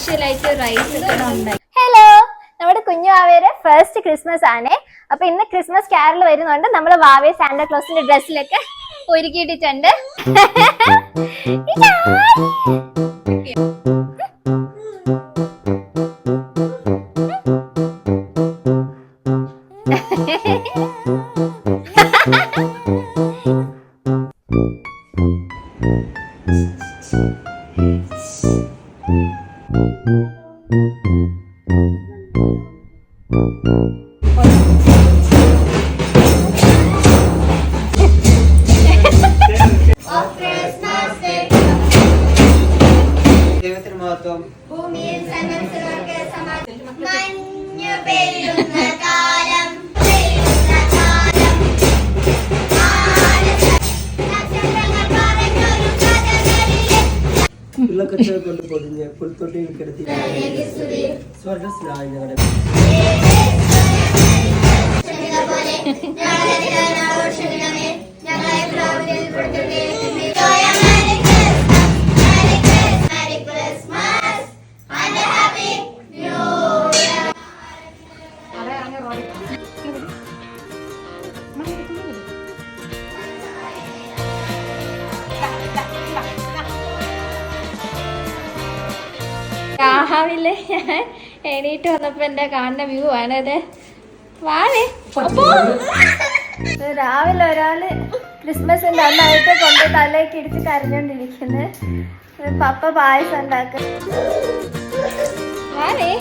Special ആയിട്ട് rice ഉണ്ടായി. Hello, നമ്മുടെ കുഞ്ഞു വാവയുടെ ഫസ്റ്റ് ക്രിസ്മസ് ആണ്. അപ്പൊ ഇന്ന് ക്രിസ്മസ് കാരൽ വരുന്നുണ്ട്. നമ്മൾ വാവയെ സാന്റാക്ലോസിന്റെ ഡ്രസ്സിലൊക്കെ ഒരുക്കിയിട്ടിട്ടുണ്ട്. കൊണ്ട് പൊതിഞ്ഞ് പുൽത്തൊട്ടിയിൽ കിടത്തി സ്വർഗസ്നായി ഞങ്ങളുടെ രാവിലെ ഞാൻ എണീറ്റ് വന്നപ്പോ എന്റെ കാണുന്ന വ്യൂ ആണത്. വാവേ രാവിലെ ഒരാള് ക്രിസ്മസിന്റെ അന്നായിട്ട് കൊണ്ട് തലയൊക്കെ ഇടിച്ച് കരഞ്ഞോണ്ടിരിക്കുന്നത്. പപ്പ പായസം ഉണ്ടാക്കും. വാവേ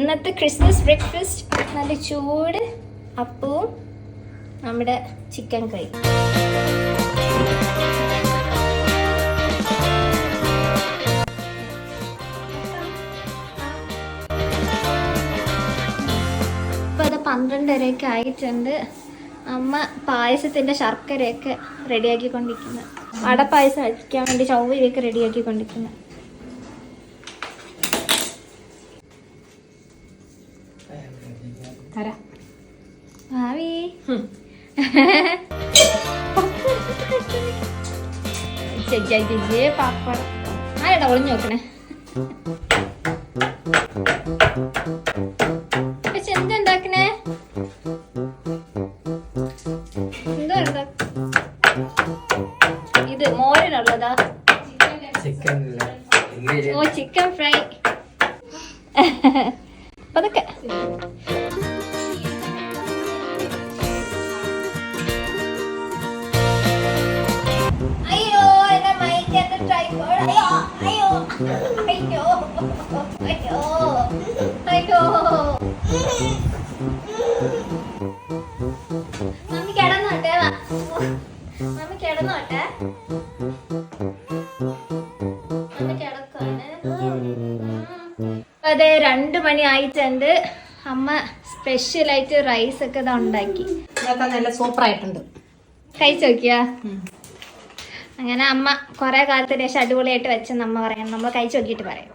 ഇന്നത്തെ ക്രിസ്മസ് ബ്രേക്ക്ഫാസ്റ്റ് നല്ല ചൂട് അപ്പവും നമ്മുടെ ചിക്കൻ കറി. ഇപ്പൊ അത് 12:30 ആയിട്ടുണ്ട്. അമ്മ പായസത്തിന്റെ ശർക്കരയൊക്കെ റെഡിയാക്കിക്കൊണ്ടിരിക്കുന്നത്. അടപ്പായസം വയ്ക്കാൻ വേണ്ടി ചൗവരിയൊക്കെ റെഡിയാക്കിക്കൊണ്ടിരിക്കുന്നത്. ഭാവി പാപ്പടം ആരാടാ ഒളിഞ്ഞു നോക്കണേ? പക്ഷെ എന്തുണ്ടാക്കണേ? എന്തോ ഇത് മോരിനുള്ളതാ? ഓ, ചിക്കൻ ഫ്രൈ. അതൊക്കെ മമ്മി കിടന്നോട്ടെ, മമ്മി കിടന്നോട്ടെ, മമ്മി കിടക്കാണ്. അതെ, 2 മണി ആയിട്ടുണ്ട്. അമ്മ സ്പെഷ്യലായിട്ട് റൈസ് ഒക്കെ ഇതാ ഉണ്ടാക്കി. നല്ല സൂപ്പർ ആയിട്ടുണ്ട്. കഴിച്ചു നോക്കിയാ? അങ്ങനെ അമ്മ കുറെ കാലത്തിന് ശേഷം അടിപൊളിയായിട്ട് വെച്ചെന്ന് അമ്മ പറയാം. നമ്മൾ കഴിച്ചു നോക്കിയിട്ട് പറയാം.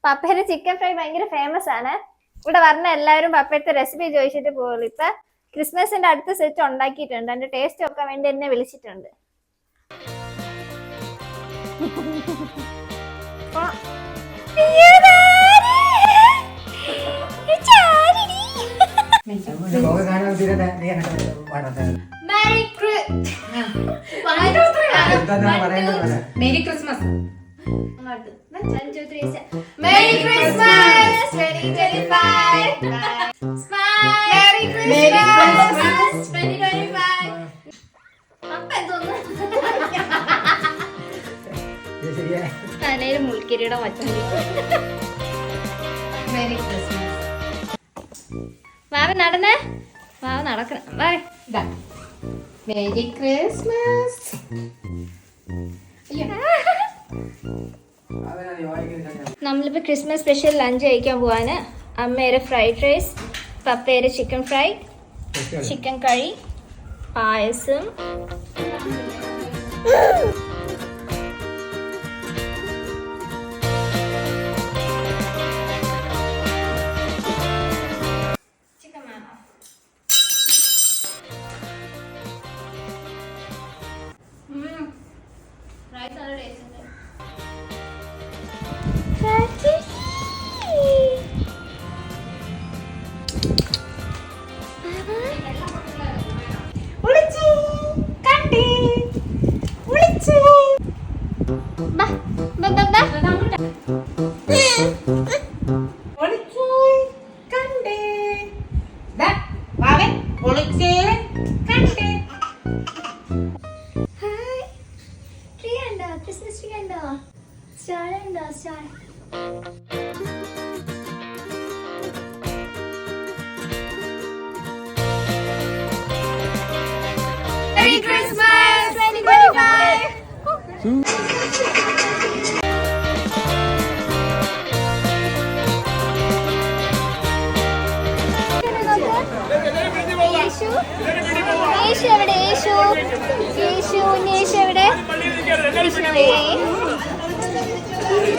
പപ്പയുടെ ചിക്കൻ ഫ്രൈ ഭയങ്കര ഫേമസ് ആണ്. ഇവിടെ പറഞ്ഞ എല്ലാവരും പപ്പയുടെ റെസിപ്പി ചോദിച്ചിട്ട് പോകുള്ളൂ. ഇപ്പൊ ക്രിസ്മസിന്റെ അടുത്ത സെറ്റ് ഉണ്ടാക്കിയിട്ടുണ്ട്. അതിന്റെ ടേസ്റ്റ് ഒക്കെ വേണ്ടി എന്നെ വിളിച്ചിട്ടുണ്ട്. Merry Christmas. Merry Christmas 2025. Smile. Merry Christmas 2025. തലയിൽ മുൾക്കിരീടം വച്ചോണ്ടി. Merry Christmas. വാവ നടന്നേ, വാവ നടക്കണം. Merry Christmas. നമ്മളിപ്പോൾ ക്രിസ്മസ് സ്പെഷ്യൽ ലഞ്ച് കഴിക്കാൻ പോവാണ്. അമ്മയുടെ ഫ്രൈഡ് റൈസ്, പപ്പയുടെ ചിക്കൻ ഫ്രൈ, ചിക്കൻ കറി, പായസം. ഒളിച്ചോയ് കണ്ടേ. ദാ, വാവൻ ഒളിച്ചേ കണ്ടേ. ഹായ്, ട്രീ ഉണ്ടോ? ക്രിസ്മസ് ട്രീ ഉണ്ടോ? സ്റ്റാർ ഉണ്ടോ? സ്റ്റാർ. Merry Christmas 2025. യേശു യേശു എവിടെ? യേശു യേശു യേശു എവിടെ? ഈശോയേ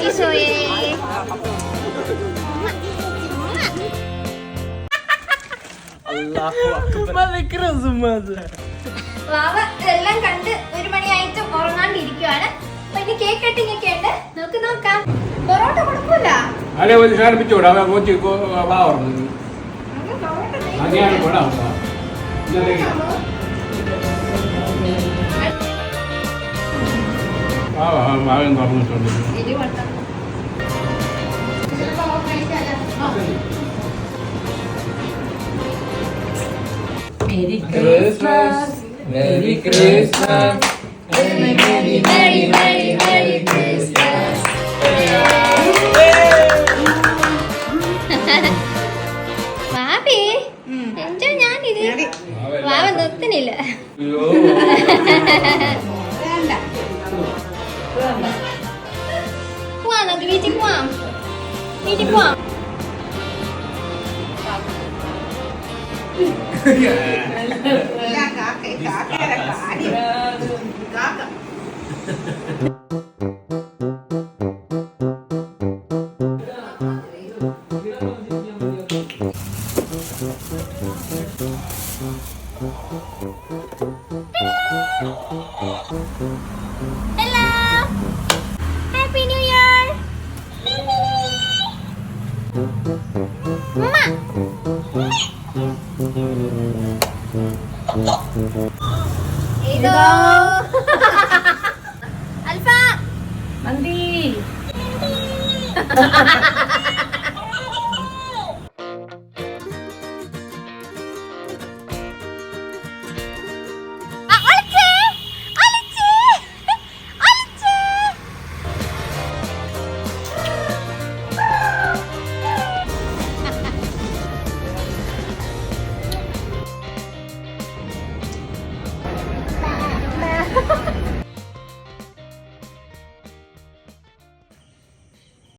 ഈശോയേ. വാവ ഇതെല്ലാം കണ്ട് 1 മണിയായിട്ട് ഉറങ്ങാണ്ടിരിക്കുവാണ്. അപ്പൊ ഇനി കേക്ക് കട്ടിങ് ഒക്കെ ഉണ്ട്, നമുക്ക് നോക്കാം. പൊറോട്ട കൊടുക്കൂല. അല്ലെ ഒരു ഷാർപ്പിച്ചോടാ കോച്ച് വാ പറഞ്ഞു അങ്ങനെയാണ് പോടാ ഭാഗം തുറന്നിട്ടുണ്ട്. Merry Christmas. Merry Christmas. Merry, Merry, Merry, Merry Christmas. വാവേ എൻജോയ്. ഞാനിത് വാവ നിർത്തണില്ല. അയ്യോ പോവാം, നമുക്ക് വീട്ടിൽ പോവാം. വീട്ടിൽ പോവാം. Hello. Happy New Year. Mama. ഇതോ അൽഫ മന്തി.